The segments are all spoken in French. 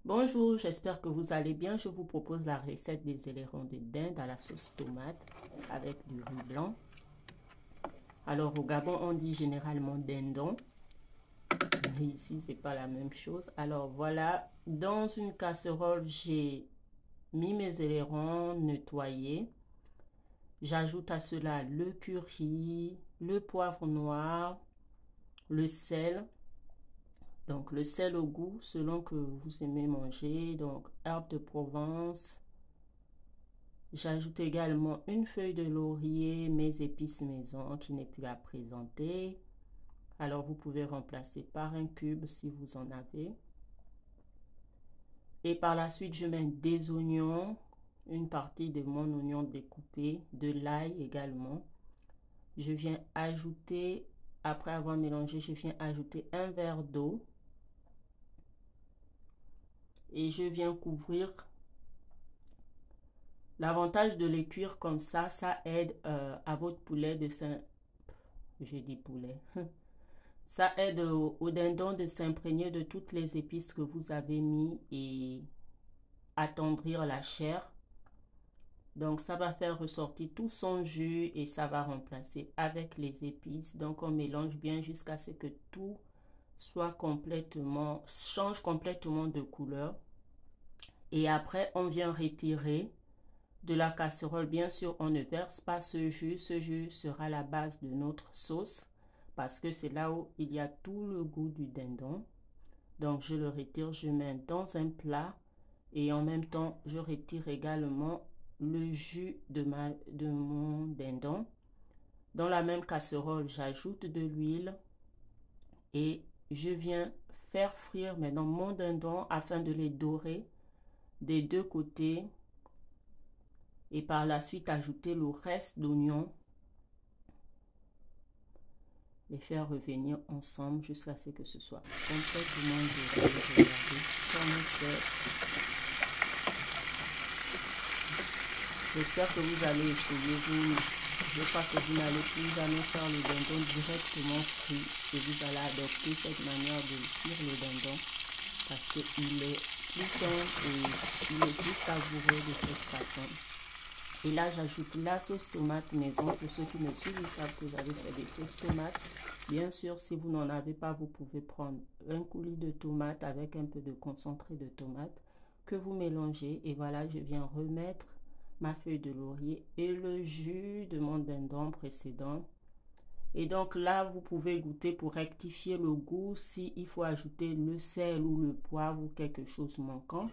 Bonjour, j'espère que vous allez bien. Je vous propose la recette des ailerons de dinde à la sauce tomate avec du riz blanc. Alors au Gabon, on dit généralement dindon, mais ici c'est pas la même chose. Alors voilà, dans une casserole, j'ai mis mes ailerons nettoyés. J'ajoute à cela le curry, le poivre noir, le sel. Donc le sel au goût selon que vous aimez manger. Donc herbes de Provence. J'ajoute également une feuille de laurier, mes épices maison qui n'est plus à présenter. Alors vous pouvez remplacer par un cube si vous en avez. Et par la suite, je mets des oignons, une partie de mon oignon découpé, de l'ail également. Je viens ajouter, après avoir mélangé, je viens ajouter un verre d'eau. Et je viens couvrir. L'avantage de les cuire comme ça aide à votre poulet de Saint... Je dis poulet. Ça aide au dindon de s'imprégner de toutes les épices que vous avez mis et attendrir la chair. Donc ça va faire ressortir tout son jus et ça va remplacer avec les épices. Donc on mélange bien jusqu'à ce que tout soit complètement, change complètement de couleur. Et après on vient retirer de la casserole. Bien sûr, on ne verse pas ce jus. Ce jus sera la base de notre sauce parce que c'est là où il y a tout le goût du dindon. Donc je le retire, je mets dans un plat et en même temps je retire également le jus de mon dindon. Dans la même casserole, j'ajoute de l'huile et je viens faire frire maintenant mon dindon afin de les dorer des deux côtés et par la suite ajouter le reste d'oignons, les faire revenir ensemble jusqu'à ce que ce soit complètement doré. Regardez comme c'est. J'espère que vous allez essayer. Je crois que vous n'allez plus jamais faire le dindon directement frit et vous allez adopter cette manière de cuire le dindon parce qu'il est plus tendre et il est plus savoureux de cette façon. Et là, j'ajoute la sauce tomate maison. Pour ceux qui me suivent, ils savent que j'avais fait des sauces tomates. Bien sûr, si vous n'en avez pas, vous pouvez prendre un coulis de tomates avec un peu de concentré de tomate que vous mélangez. Et voilà, je viens remettre ma feuille de laurier et le jus de mon dindon précédent. Et donc là, vous pouvez goûter pour rectifier le goût si il faut ajouter le sel ou le poivre ou quelque chose manquant.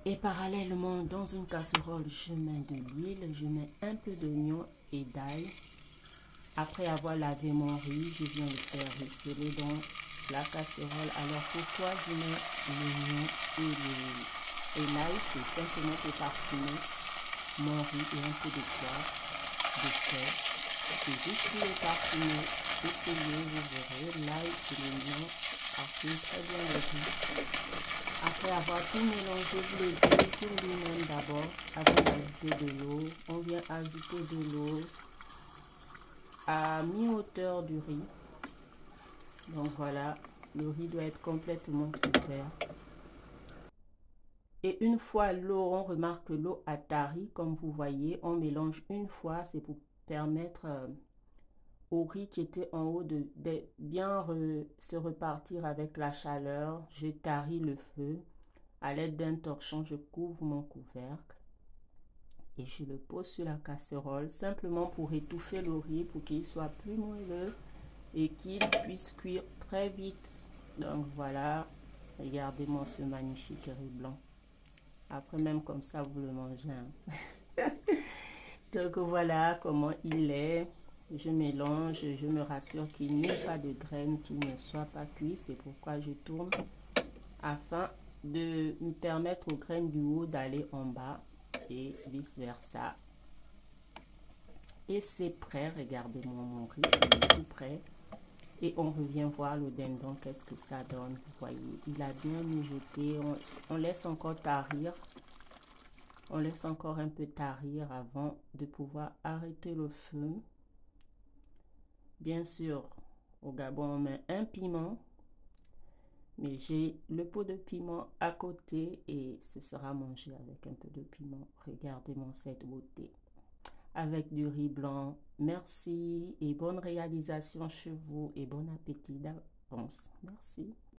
Et parallèlement, dans une casserole, je mets de l'huile, je mets un peu d'oignon et d'ail. Après avoir lavé mon riz, je viens le faire rissoler dans la casserole. Alors pourquoi je mets l'oignon et l'ail? C'est simplement pour parfumer mon riz et un peu de poivre, de sel. C'est juste pour le parfumer. Essayez, vous verrez, l'ail et l'oignon parfument très bien le riz. Après avoir tout mélangé, vous le mettez sur lui-même d'abord avant d'ajouter de l'eau. On vient ajouter de l'eau à mi-hauteur du riz. Donc voilà, le riz doit être complètement couvert. Et une fois l'eau, on remarque que l'eau a tari, comme vous voyez, on mélange une fois, c'est pour permettre au riz qui était en haut de bien se repartir avec la chaleur. Je taris le feu. À l'aide d'un torchon, je couvre mon couvercle et je le pose sur la casserole simplement pour étouffer le riz pour qu'il soit plus moelleux et qu'il puisse cuire très vite. Donc voilà, regardez-moi ce magnifique riz blanc. Après même comme ça, vous le mangez. Hein. Donc voilà comment il est. Je mélange, je me rassure qu'il n'y ait pas de graines qui ne soient pas cuites. C'est pourquoi je tourne afin de me permettre aux graines du haut d'aller en bas et vice versa. Et c'est prêt, regardez-moi mon riz, il est tout prêt. Et on revient voir le dindon, qu'est-ce que ça donne, vous voyez. Il a bien mijoté, on laisse encore tarir. On laisse encore un peu tarir avant de pouvoir arrêter le feu. Bien sûr, au Gabon, on met un piment. Mais j'ai le pot de piment à côté et ce sera mangé avec un peu de piment. Regardez-moi cette beauté. Avec du riz blanc. Merci et bonne réalisation chez vous et bon appétit d'avance. Merci.